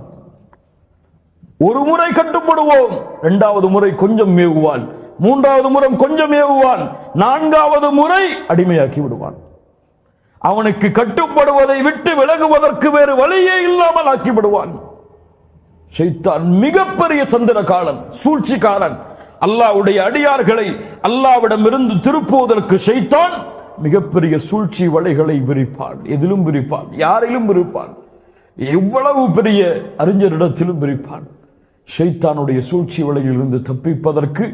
ஒரு முறை கட்டுப்படுவோம், 2வது முறை கொஞ்சம் ஏவுவான், 3வது முறை கொஞ்சம் ஏவுவான், 4வது முறை அடிமையாக்கி விடுவான். அவனுக்கு கட்டுப்படுவதை விட்டு விலகுவதற்கு வேறு வழியே இல்லாமல் ஆக்கிவிடுவான். ஷைத்தான் மிகப்பெரிய தந்திரக்காரன், சூழ்ச்சிக்காரன். அல்லாஹ்வுடைய அடியார்களை அல்லாஹ்விடமிருந்து திருப்புவதற்கு ஷைத்தான் மிகப்பெரிய சூழ்ச்சி வலைகளை விரிப்பான். எதிலும் விரிப்பான், யாரிலும் விரிப்பான், எவ்வளவு பெரிய அறிஞரிடத்திலும் விரிப்பான். ஷைத்தானுடைய சூழ்ச்சி வலையிலிருந்து தப்பிப்பதற்கு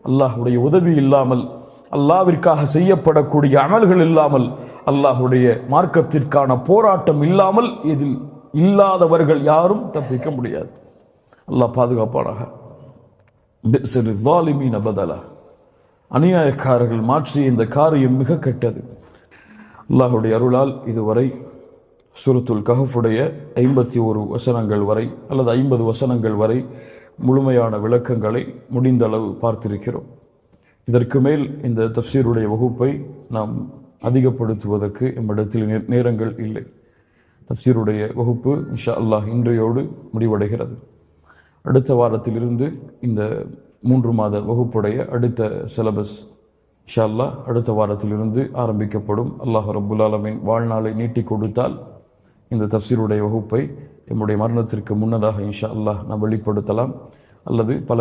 அல்லாஹ்வுடைய உதவி இல்லாமல், அல்லாஹ்விற்காக செய்யப்படக்கூடிய அமல்கள் இல்லாமல், அல்லாஹ்வுடைய மார்க்கத்திற்கான போராட்டம் இல்லாமல் இதில் இல்லாதவர்கள் யாரும் தப்பிக்க முடியாது. அல்லாஹ் பாதுகாப்பானாக. அநியாயக்காரர்கள் மாற்றிய இந்த காரியம் மிக கெட்டது. அல்லாஹ்வுடைய அருளால் இதுவரை சூரத்துல் கஹஃபுடைய 51 வசனங்கள் வரை அல்லது 50 வசனங்கள் வரை முழுமையான விளக்கங்களை முடிந்த அளவு பார்த்திருக்கிறோம். இதற்கு மேல் இந்த தஃப்சீருடைய வகுப்பை நாம் அதிகப்படுத்துவதற்கு எம்மிடத்தில் நேரங்கள் இல்லை. தஃப்சீருடைய வகுப்பு இன்ஷா அல்லாஹ் இன்றையோடு முடிவடைகிறது. அடுத்த வாரத்திலிருந்து இந்த 3 மாத வகுப்புடைய அடுத்த சிலபஸ் இன்ஷா அல்லாஹ் அடுத்த வாரத்திலிருந்து ஆரம்பிக்கப்படும். அல்லாஹ் ரப்புல் ஆலமீன் வாழ்நாளை நீட்டி கொடுத்தால் இந்த தஃப்சீருடைய வகுப்பை நம்முடைய மரணத்திற்கு முன்னதாக இன்ஷா அல்லாஹ் நாம் வெளிப்படுத்தலாம். அல்லது பல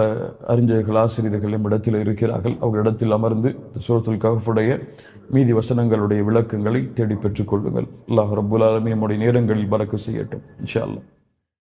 அறிஞர்கள், ஆசிரியர்கள் நம்மிடத்தில் இருக்கிறார்கள். அவர்களிடத்தில் அமர்ந்து சூரத்துல் கஹஃபுடைய மீதி வசனங்களுடைய விளக்கங்களை தேடி பெற்றுக் கொள்ளுங்கள். அல்லாஹ் ரப்புல் ஆலமீன் நம்முடைய நேரங்களில் பரக்கத் செய்யட்டும் இன்ஷா அல்லாஹ்.